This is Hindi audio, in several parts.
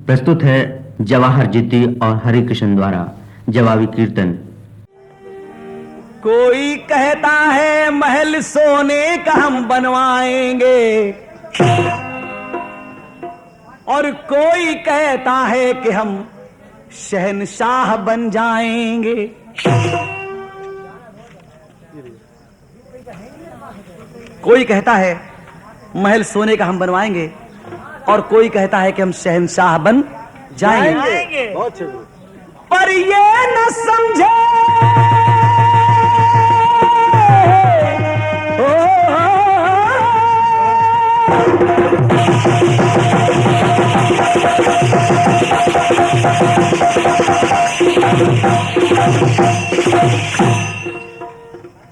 प्रस्तुत है जवाहर जीती और हरि कृष्ण द्वारा जवाबी कीर्तन। कोई कहता है महल सोने का हम बनवाएंगे और कोई कहता है कि हम शहंशाह बन जाएंगे। कोई कहता है महल सोने का हम बनवाएंगे और कोई कहता है कि हम शहंशाह बन जाएंगे। पर ये न समझे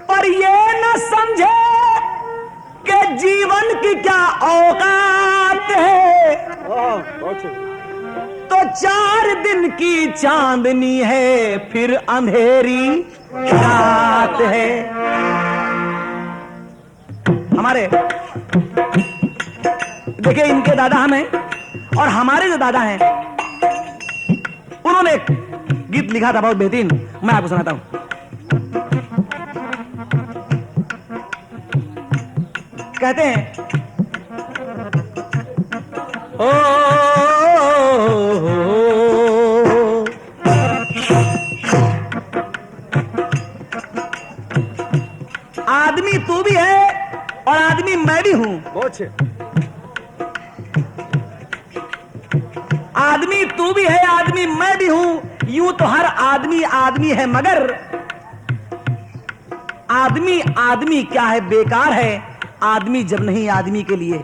पर ये न समझे कि जीवन की क्या औकात है। तो 4 दिन की चांदनी है फिर अंधेरी रात है। हमारे देखिए इनके दादा हमें और हमारे जो दादा हैं उन्होंने एक गीत लिखा था बहुत बेहतरीन, मैं आपको सुनाता हूं। कहते हैं ओ आदमी तू भी है और आदमी मैं भी हूं। आदमी तू भी है आदमी मैं भी हूं। यूं तो हर आदमी आदमी है मगर आदमी आदमी क्या है, बेकार है आदमी जब नहीं आदमी के लिए।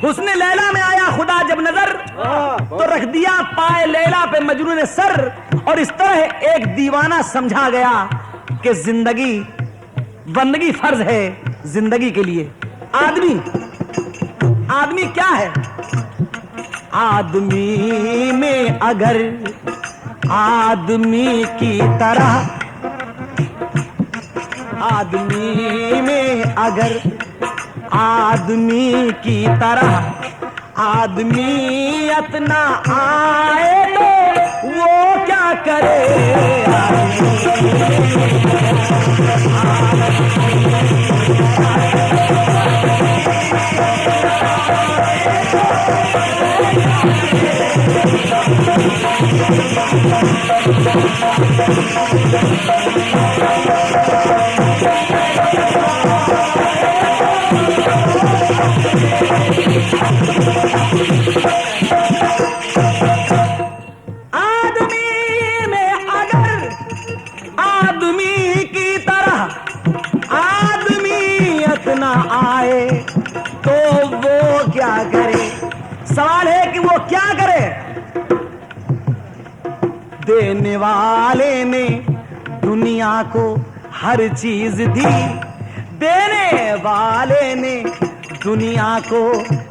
हुस्न लैला में आया खुदा जब नजर तो रख दिया पाए लैला पे मजनू ने सर। और इस तरह एक दीवाना समझा गया कि जिंदगी बंदगी फर्ज है जिंदगी के लिए। आदमी आदमी क्या है? आदमी में अगर आदमी की तरह, आदमी में अगर आदमी की तरह आदमियत ना आए तो वो क्या करे। आदमी में अगर आदमी की तरह आदमियत ना आए तो वो क्या करे। सवाल है कि वो क्या करे। देने वाले ने दुनिया को हर चीज दी, देने वाले ने दुनिया को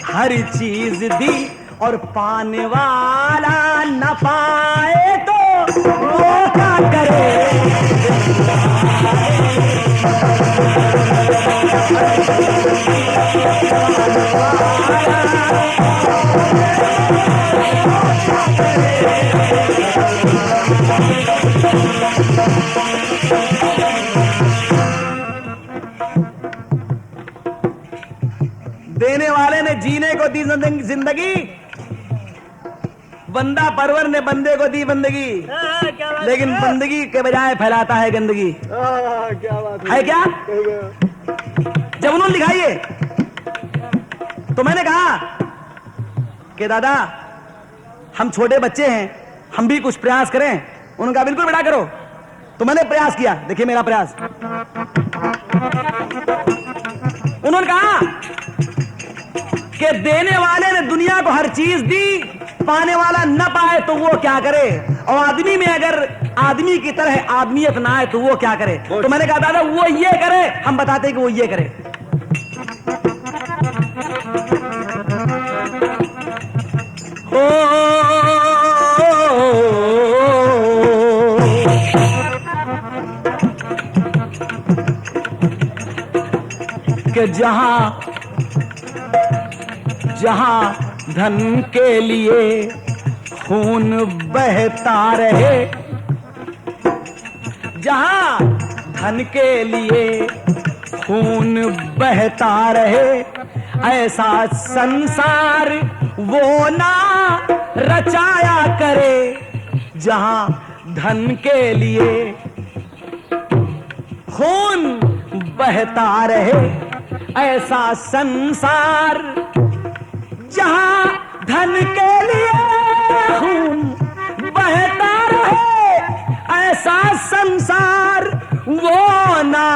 हर चीज दी और पाने वाला न पाए तो वो क्या करे। देने वाले ने जीने को दी जिंदगी, बंदा परवर ने बंदे को दी बंदगी, लेकिन बंदगी के बजाय फैलाता है गंदगी। क्या बात है क्या? जब उन्होंने लिखाइए तो मैंने कहा कि दादा हम छोटे बच्चे हैं, हम भी कुछ प्रयास करें। उन्होंने कहा बिल्कुल बेटा करो। तो मैंने प्रयास किया, देखिए मेरा प्रयास। उन्होंने कहा कि देने वाले ने दुनिया को हर चीज दी, पाने वाला न पाए तो वो क्या करे। और आदमी में अगर आदमी की तरह आदमियत ना आए तो वो क्या करे। तो मैंने कहा दादा वो ये करे, हम बताते हैं कि वो ये करे। कि जहां धन के लिए खून बहता रहे, जहां धन के लिए खून बहता रहे, ऐसा संसार वो ना रचाया करे। जहां धन के लिए खून बहता रहे, ऐसा संसार, जहां धन के लिए खून बहता रहे, ऐसा संसार वो ना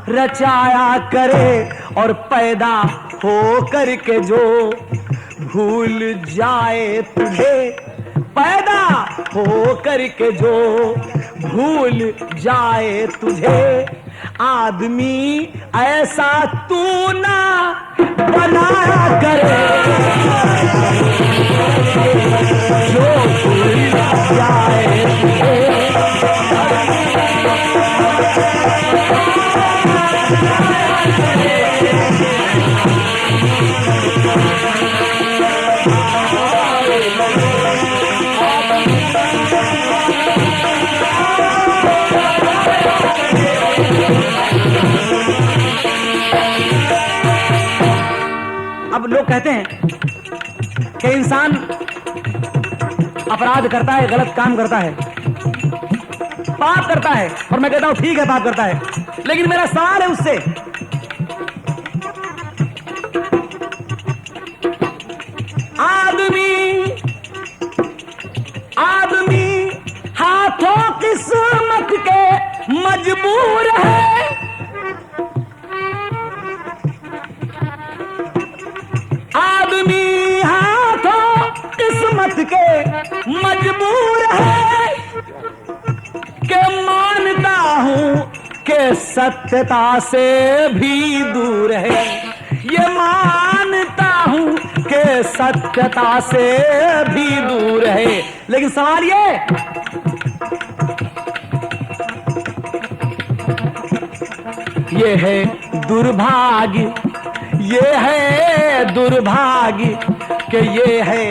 रचाया करे। और पैदा हो करके जो भूल जाए तुझे, पैदा हो करके जो भूल जाए तुझे, आदमी ऐसा तू ना बनाया करे, जो भूल जाए तुझे। अब लोग कहते हैं कि इंसान अपराध करता है, गलत काम करता है, पाप करता है, और मैं कहता हूं ठीक है पाप करता है, लेकिन मेरा सवाल है उससे, आदमी हाथों किस्मत के मजबूर है, आदमी हाथों किस्मत के मजबूर है, के मानता हूं के सत्यता से भी दूर है, ये मानता हूं के सत्यता से भी दूर है। लेकिन सवाल ये है दुर्भाग्य, ये है दुर्भाग्य के, ये है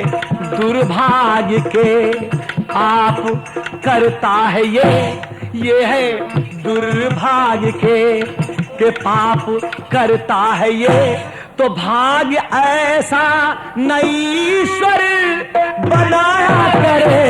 दुर्भाग्य के आप करता है ये है दुर्भाग्य के पाप करता है ये। तो भाग्य ऐसा ईश्वर बनाया करे,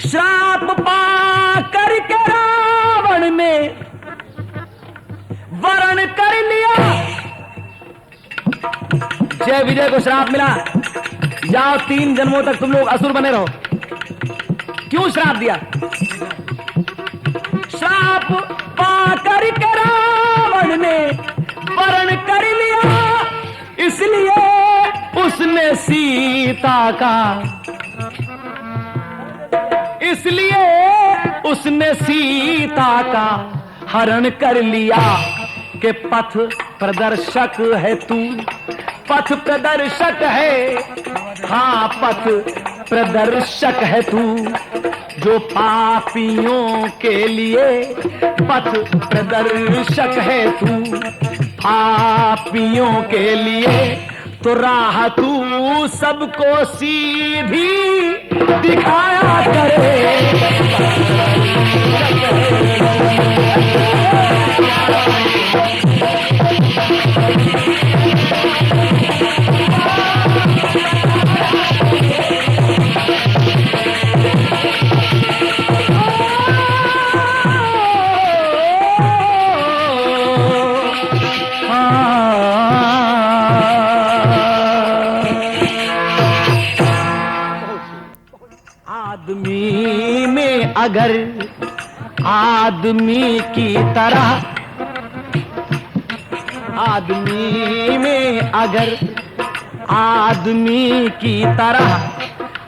श्राप पा करके रावण ने वरण कर लिया। जय विजय को श्राप मिला, जाओ 3 जन्मों तक तुम लोग असुर बने रहो। क्यों श्राप दिया? श्राप पा करके रावण ने वरण कर लिया, इसलिए उसने सीता का, इसलिए उसने सीता का हरण कर लिया। के पथ प्रदर्शक है तू, पथ प्रदर्शक है, हाँ पथ प्रदर्शक है तू, जो पापियों के लिए पथ प्रदर्शक है तू, पापियों के लिए तो राह तू सबको सीधी दिखाया करे। आदमी में अगर आदमी की तरह, आदमी में अगर आदमी की तरह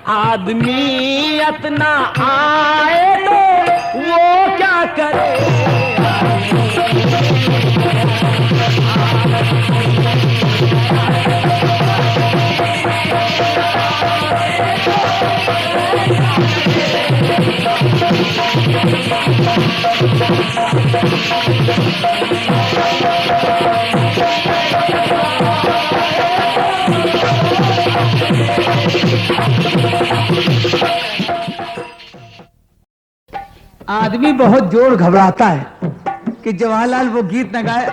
आदमियत ना आए तो वो क्या करे। आदमी बहुत जोर घबराता है कि जवाहरलाल वो गीत न गाए,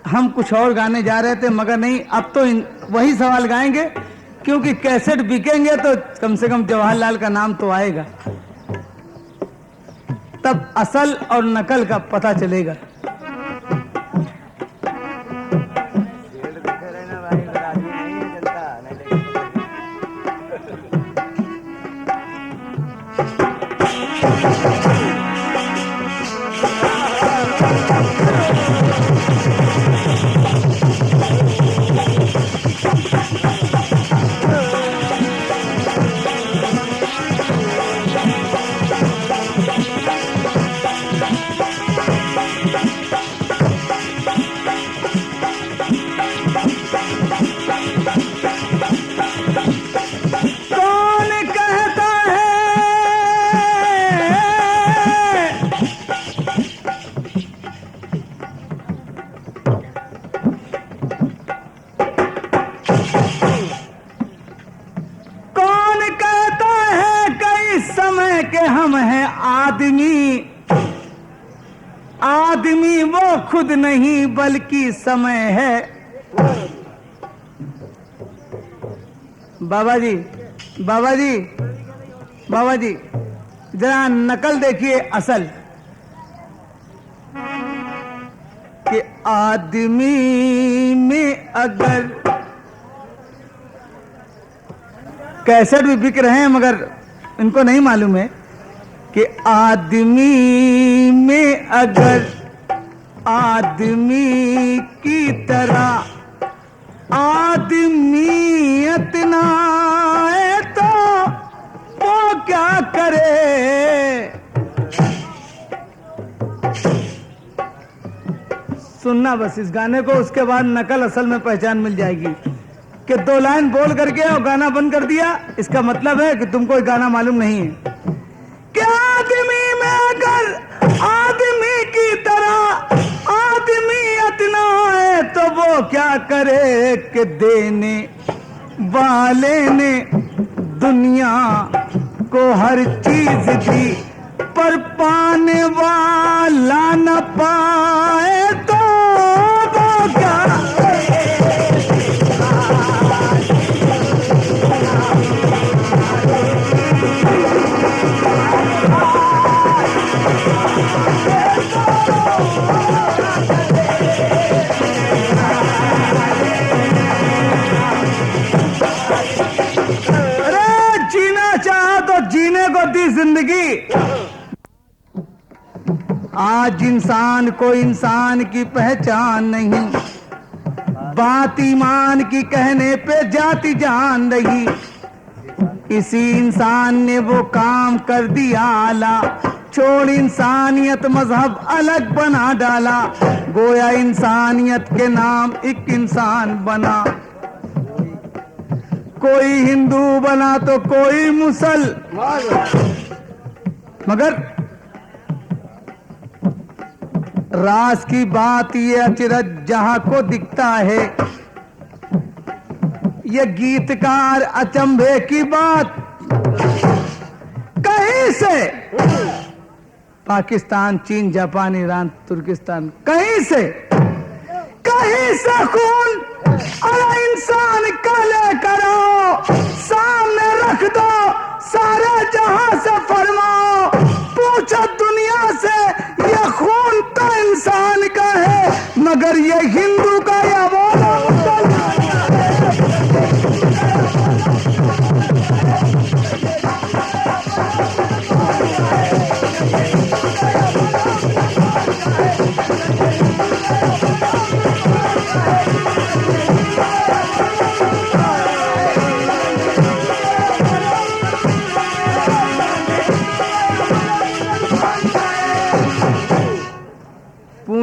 हम कुछ और गाने जा रहे थे मगर नहीं, अब तो वही सवाल गाएंगे क्योंकि कैसेट बिकेंगे तो कम से कम जवाहरलाल का नाम तो आएगा, तब असल और नकल का पता चलेगा। आदमी वो खुद नहीं बल्कि समय है। बाबा जी, बाबा जी, बाबा जी, जरा नकल देखिए असल कि आदमी में अगर कैसेट भी बिक रहे हैं मगर इनको नहीं मालूम है कि आदमी में अगर आदमी की तरह आदमियत ना है तो वो क्या करे। सुनना बस इस गाने को, उसके बाद नकल असल में पहचान मिल जाएगी कि 2 लाइन बोल करके और गाना बंद कर दिया, इसका मतलब है कि तुमको ये गाना मालूम नहीं है। कि आदमी में अगर आदमी की तरह आदमियत ना है तो वो क्या करे कि देने वाले ने दुनिया को हर चीज दी पर पाने वाला न पाए तो वो क्या। जिंदगी आज इंसान को इंसान की पहचान नहीं, बात ईमान की कहने पे जाति जान रही। इसी इंसान ने वो काम कर दिया आला, छोड़ इंसानियत मजहब अलग बना डाला। गोया इंसानियत के नाम एक इंसान बना, कोई हिंदू बना तो कोई मुसलमान। मगर राज की बात ये अचरज जहां को दिखता है, ये गीतकार अचंभे की बात कहीं से पाकिस्तान, चीन, जापान, ईरान, तुर्किस्तान, कहीं से खून और इंसान का लेकर आओ, सामने रख दो, सारे जहां से फरमाओ, पूछो दुनिया से ये खून तो इंसान का है मगर ये हिंदू का या वो मुसलमान का है।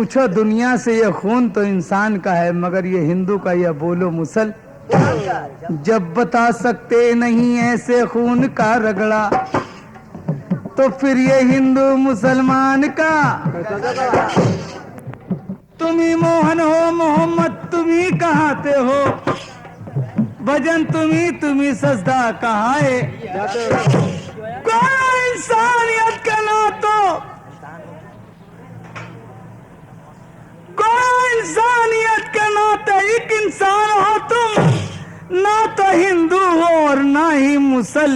पूछो दुनिया से ये खून तो इंसान का है, मगर ये हिंदू का, यह बोलो मुसल। जब बता सकते नहीं ऐसे खून का रगड़ा, तो फिर ये हिंदू मुसलमान का। तुम ही मोहन हो मोहम्मद, तुम ही कहाते हो भजन, तुम ही सजदा कहाँ है। कोई इंसानियत का ना तो, कोई इंसानियत के नाते एक इंसान हो तुम, ना तो हिंदू हो और ना ही मुसल।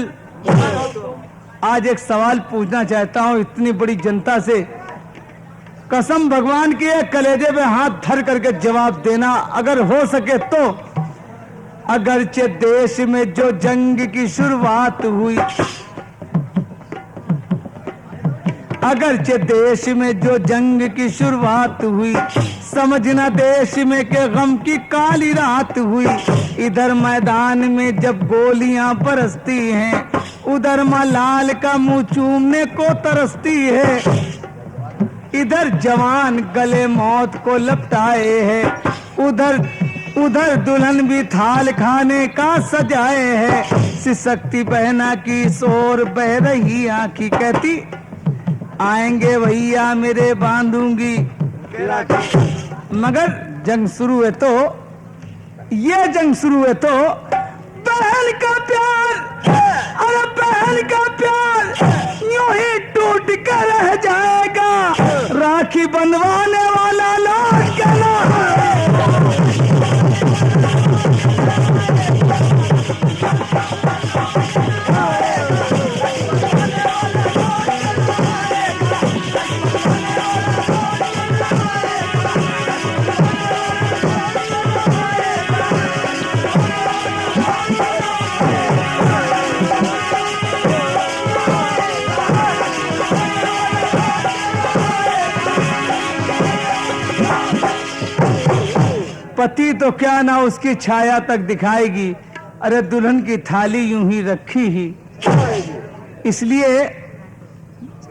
आज एक सवाल पूछना चाहता हूं इतनी बड़ी जनता से, कसम भगवान की है, कलेजे पे हाथ धर करके जवाब देना अगर हो सके तो। अगरचे देश में जो जंग की शुरुआत हुई, अगरचे देश में जो जंग की शुरुआत हुई, समझना देश में के गम की काली रात हुई। इधर मैदान में जब गोलियां बरसती हैं, उधर मलाल का मुंह चूमने को तरसती है। इधर जवान गले मौत को लपटाए हैं, उधर दुल्हन भी थाल खाने का सजाए है। सिसकती बहना की शोर बह रही आंखी, कहती आएंगे भैया मेरे बांधूंगी। मगर जंग शुरू है तो, ये जंग शुरू है तो बहन का प्यार, अरे बहन का प्यार यूं ही टूट कर रह जाएगा। राखी बंधवाने वाला लौट के ना। पति तो क्या ना उसकी छाया तक दिखाएगी, अरे दुल्हन की थाली यूं ही रखी ही। इसलिए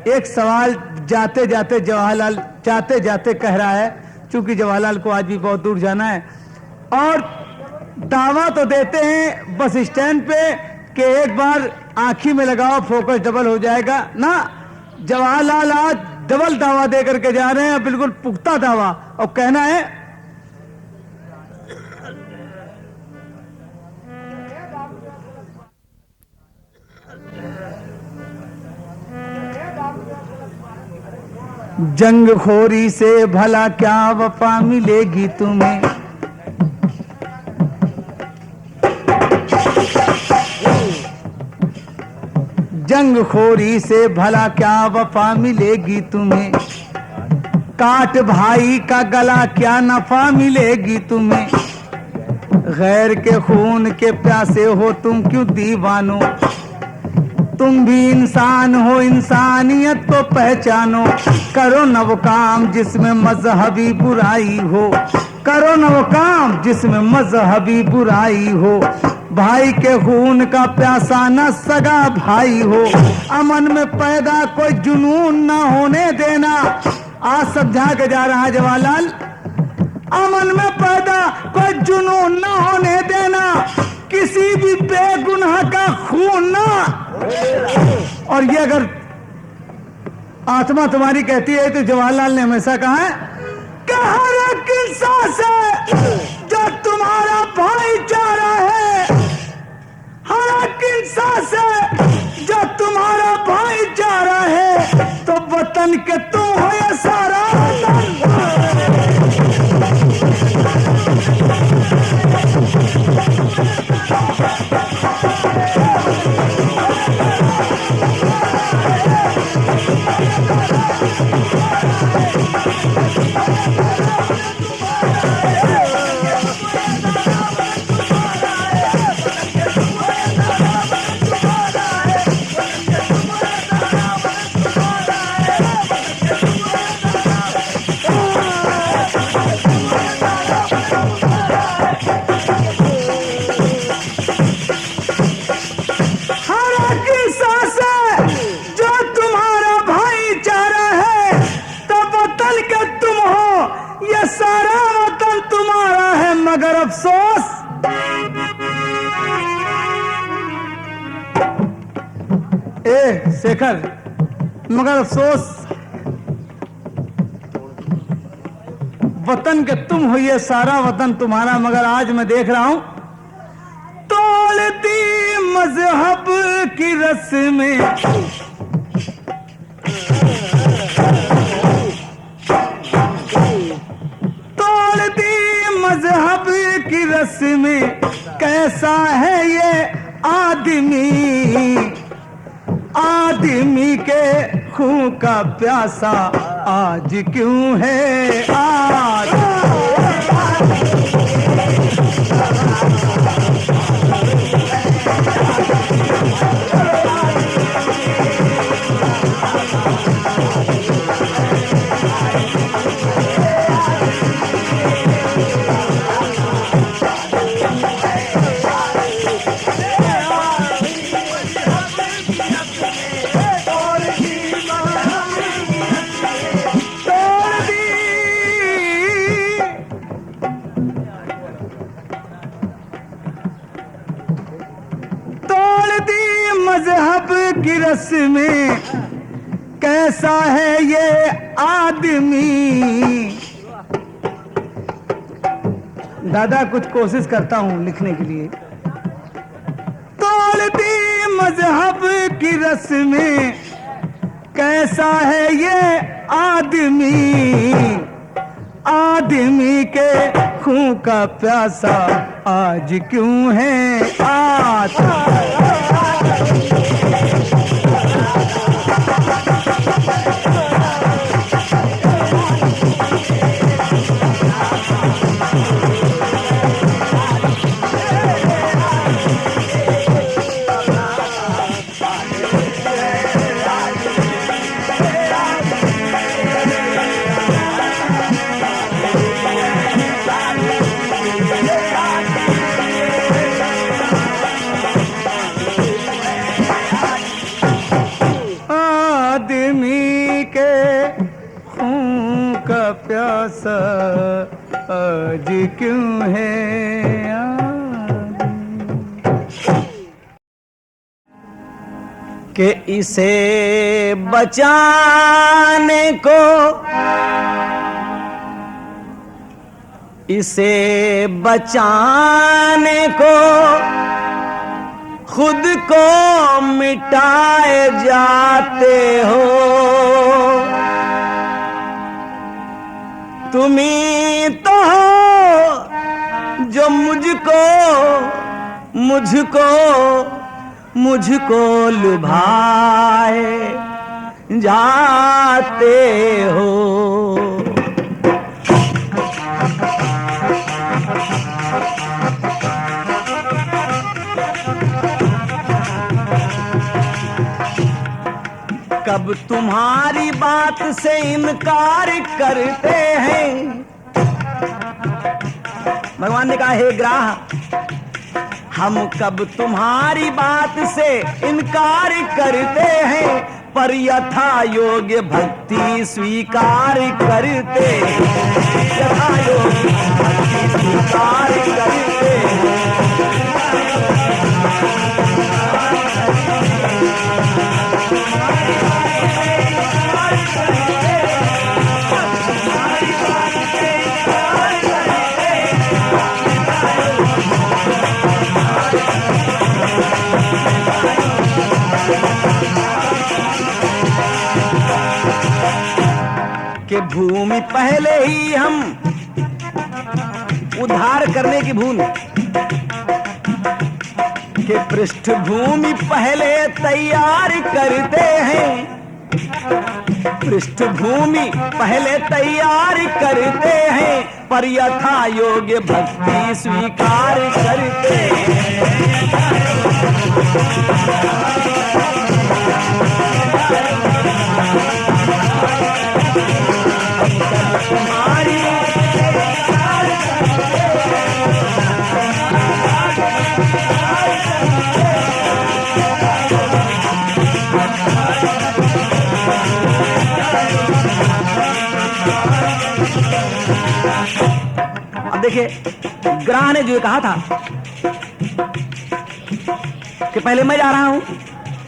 एक सवाल जाते जाते जवाहरलाल जाते जाते कह रहा है, क्योंकि जवाहरलाल को आज भी बहुत दूर जाना है, और दावा तो देते हैं बस स्टैंड पे कि एक बार आंखी में लगाओ फोकस डबल हो जाएगा ना। जवाहरलाल आज डबल दावा दे करके जा रहे हैं, बिल्कुल पुख्ता दावा, और कहना है जंग खोरी से भला क्या वफा मिलेगी तुम्हें। जंग खोरी से भला क्या वफा मिलेगी तुम्हें। काट भाई का गला क्या नफा मिलेगी तुम्हें। गैर के खून के प्यासे हो तुम क्यों दीवानो। तुम भी इंसान हो, इंसानियत को पहचानो। करो न वो काम जिसमें मजहबी बुराई हो। करो न वो काम जिसमें मजहबी बुराई हो। भाई के खून का प्यासा न सगा भाई हो। अमन में पैदा कोई जुनून न होने देना। आज समझा के जा रहा है जवाहरलाल, अमन में पैदा कोई जुनून न होने देना। किसी भी बेगुनाह का खून ना। और ये अगर आत्मा तुम्हारी कहती है तो जवाहरलाल ने हमेशा कहा है कि हर एक इंसान से जो तुम्हारा भाईचारा है, हर एक इंसान से जो तुम्हारा भाईचारा है, तो वतन के तुम हो ये सारा ए शेखर, मगर अफसोस वतन के तुम हो, ये सारा वतन तुम्हारा, मगर आज मैं देख रहा हूं तोड़ दी मजहब की रस्में, तोड़ दी मजहब की रस्में, कैसा है ये आदमी, आदमी के खून का प्यासा आज क्यों है आज। मजहब की रस्में, कैसा है ये आदमी। दादा कुछ कोशिश करता हूं लिखने के लिए। तोड़ दी मजहब की रस्में, कैसा है ये आदमी, आदमी के खून का प्यासा आज क्यों है आज। प्यासा आज क्यों है कि इसे बचाने को, इसे बचाने को खुद को मिटाए जाते हो। तुम्ही तो हो जो मुझको मुझको मुझको लुभाए जाते हो। कब तुम्हारी बात से इनकार करते हैं। भगवान ने कहा हे ग्राह, हम कब तुम्हारी बात से इनकार करते हैं, पर यथा योग्य भक्ति स्वीकार करते हैं। यथा योग्य भक्ति स्वीकार करते हैं। कि भूमि पहले ही हम उद्धार करने की भूल, कि पृष्ठभूमि पहले तैयार करते हैं। पृष्ठभूमि पहले तैयार करते हैं, पर यथा योग्य भक्ति स्वीकार करते हैं। अब देखिए, ग्राह ने जो कहा था कि पहले मैं जा रहा हूं,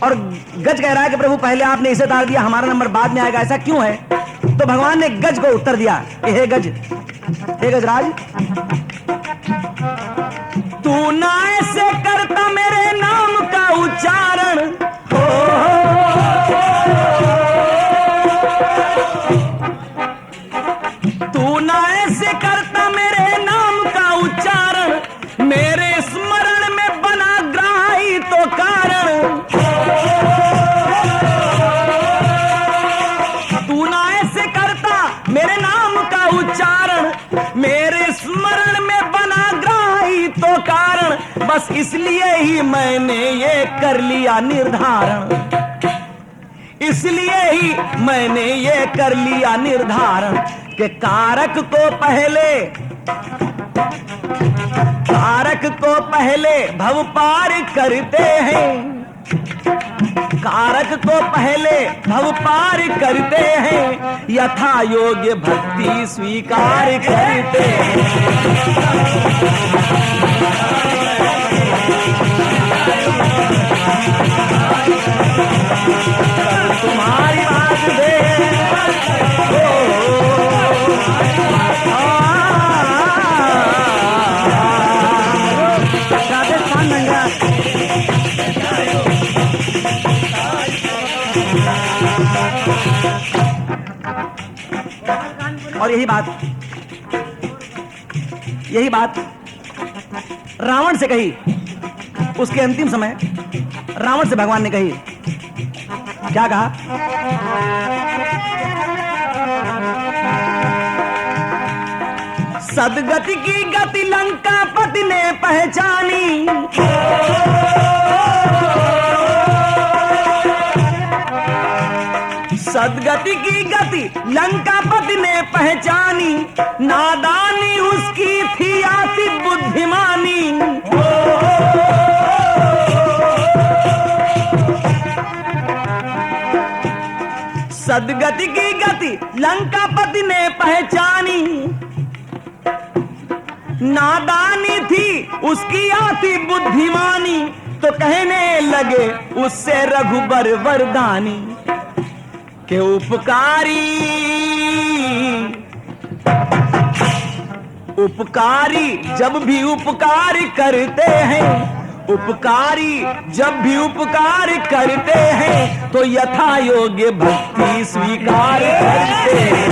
और गज कह रहा है कि प्रभु पहले आपने इसे तार दिया, हमारा नंबर बाद में आएगा, ऐसा क्यों है? तो भगवान ने गज को उत्तर दिया कि हे गजराज, तू ना ऐसे करता मेरे नाम का उच्चारण, तू ना ऐसे करता मेरे नाम का उच्चारण, मेरे स्मरण में बना ग्राही तो कारण। तू ना ऐसे करता मेरे नाम का उच्चारण, मेरे स्मरण में बना ग्राही तो कारण, बस इसलिए ही मैंने ये कर लिया निर्धारण, इसलिए ही मैंने ये कर लिया निर्धारण कि कारक को पहले भव पार करते हैं, कारक को पहले भव पार करते हैं, यथा योग्य भक्ति स्वीकार करते हैं। तुम्हारी बात दे राजस्थान नंगा और यही बात रावण से कही, उसके अंतिम समय रावण से भगवान ने कही। क्या कहा? सदगति की गति लंकापति ने पहचानी, सदगति की गति लंकापति ने पहचानी, नादानी उसकी थी आती बुद्धिमानी। सदगति की गति लंकापति ने पहचानी, नादानी थी उसकी आती बुद्धिमानी, तो कहने लगे उससे रघुबर वरदानी के उपकारी जब भी उपकार करते हैं, उपकारी जब भी उपकार करते हैं, तो यथा योग्य भक्ति स्वीकार करते हैं।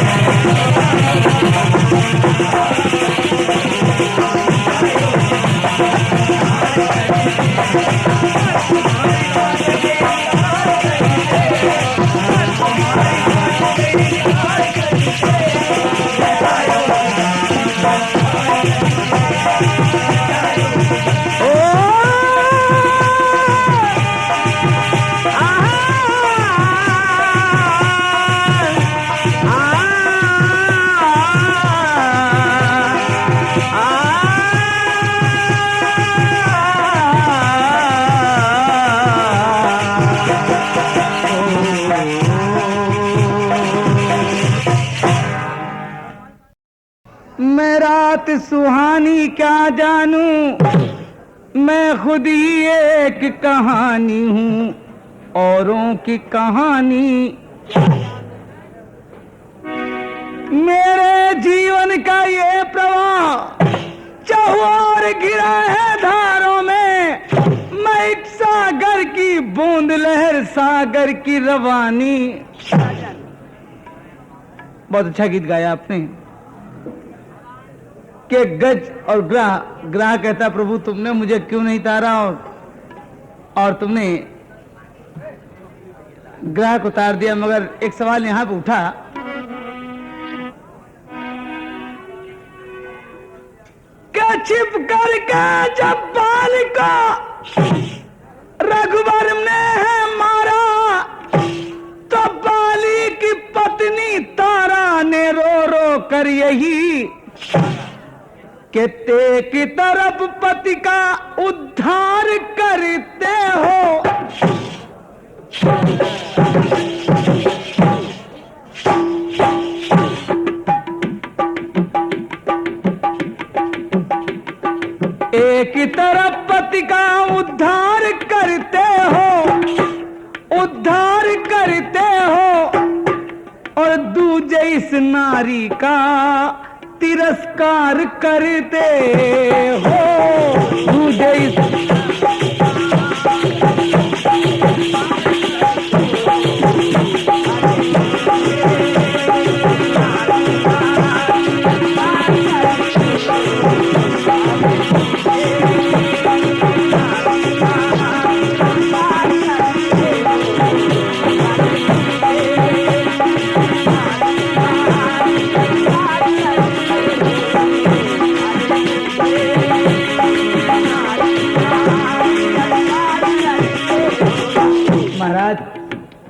मैं रात सुहानी क्या जानूं, मैं खुद ही एक कहानी हूँ, औरों की कहानी। मेरे जीवन का ये प्रवाह चहुओर गिरा है धारों में, मैं एक सागर की बूंद लहर सागर की रवानी। बहुत अच्छा गीत गाया आपने कि गज और ग्राह कहता प्रभु तुमने मुझे क्यों नहीं तारा, और तुमने ग्राह को तार दिया। मगर एक सवाल यहां पे उठा क्या छिप करके जब बाल का रघुवर ने है मारा, तो बाली की पत्नी तारा ने रो रो कर यही कि ते की तरफ पति का उद्धार करते हो। एक तरफ पति का उद्धार करते हो, करते हो और दूजे इस नारी का तिरस्कार करते हो। दूजे इस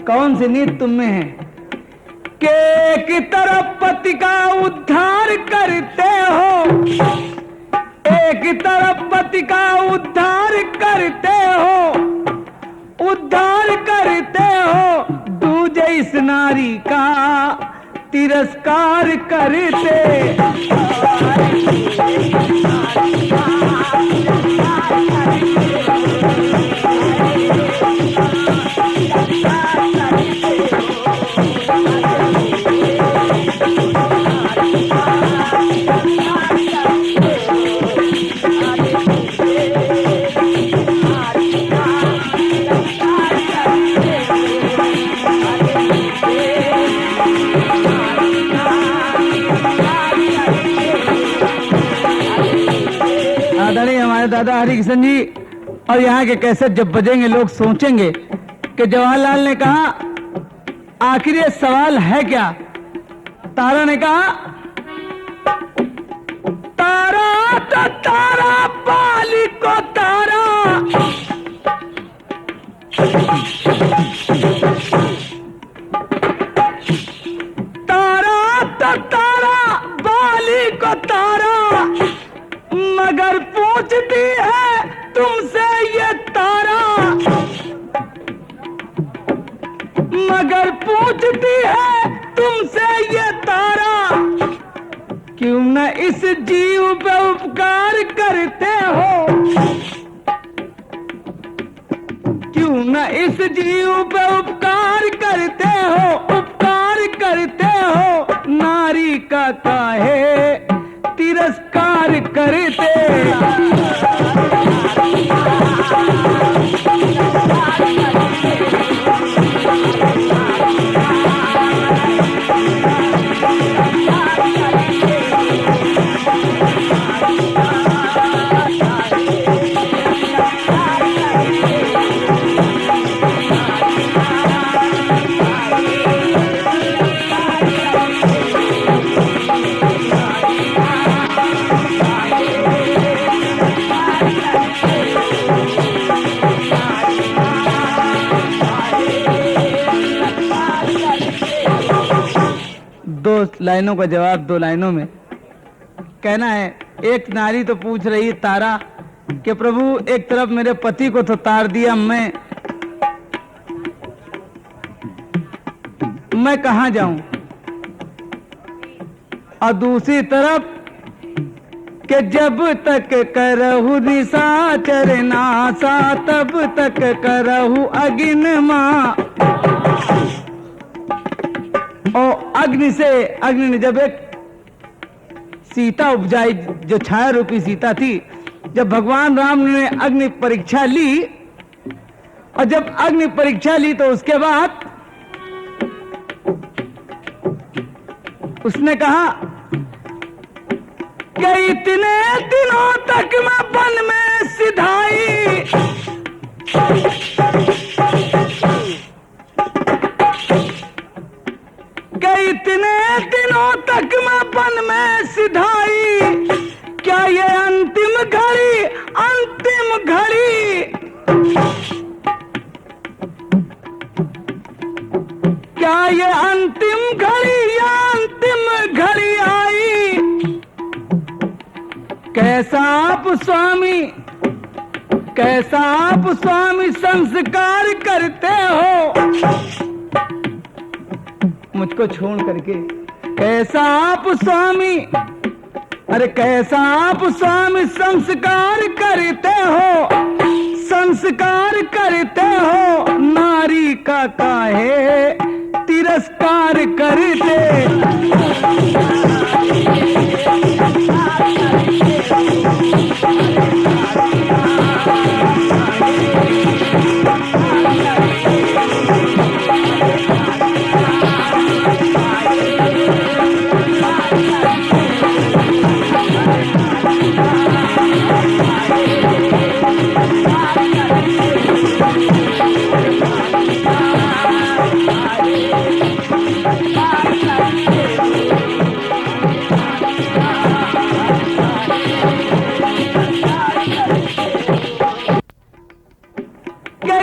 कौन सी नीति तुम में है कि एक तरफ पति का उद्धार करते हो, एक तरफ पति का उद्धार करते हो, उद्धार करते हो, दूजे इस नारी का तिरस्कार करते। हमारे दादा हरिकिशन जी और यहाँ के कैसेट जब बजेंगे लोग सोचेंगे कि जवाहरलाल ने कहा आखिर ये सवाल है क्या। तारा ने कहा तारा तो तारा बाली को तारा, तारा तो तारा बाली को तारा, मगर पूछती है तुमसे ये तारा, मगर पूछती है तुमसे ये तारा, क्यों न इस जीव पे उपकार करते हो, क्यों न इस जीव पे उपकार करते हो, उपकार करते हो, नारी का काहे तिरस्कार करते। दो लाइनों का जवाब दो लाइनों में कहना है। एक नारी तो पूछ रही तारा कि प्रभु एक तरफ मेरे पति को तो तार दिया, मैं कहां जाऊं, और दूसरी तरफ कि जब तक करहु निशाचर नासा तब तक करहु अग्नि मां। और अग्नि ने जब एक सीता उपजाई जो छाया रूपी सीता थी, जब भगवान राम ने अग्नि परीक्षा ली, और जब अग्नि परीक्षा ली तो उसके बाद उसने कहा कि इतने दिनों तक मैं वन में सिधाई, कि इतने दिनों तक मैं वन में सिधाई, क्या ये अंतिम घड़ी, अंतिम घड़ी, क्या ये अंतिम घड़ी या अंतिम घड़ी आई। कैसा आप स्वामी, कैसा आप स्वामी संस्कार करते हो मुझको छोड़ करके, कैसा आप स्वामी, अरे कैसा आप स्वामी संस्कार करते हो, संस्कार करते हो, नारी का काहे तिरस्कार करते।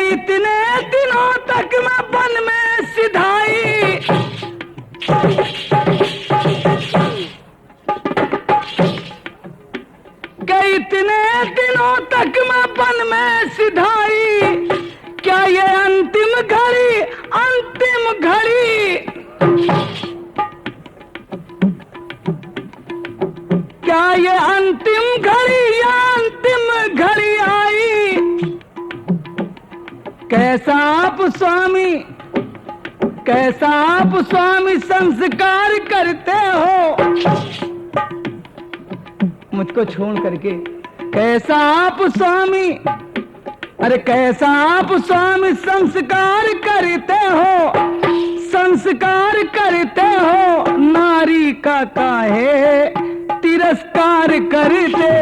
इतने दिनों तक मैं वन में सिधाई, इतने दिनों तक मैं वन में सिधाई, क्या ये अंतिम घड़ी, अंतिम घड़ी, क्या ये अंतिम घड़ी या अंतिम घड़ी आई। कैसा आप स्वामी, कैसा आप स्वामी संस्कार करते हो मुझको छोड़ करके। कैसा आप स्वामी, अरे कैसा आप स्वामी संस्कार करते हो, संस्कार करते हो, नारी का काहे तिरस्कार करते।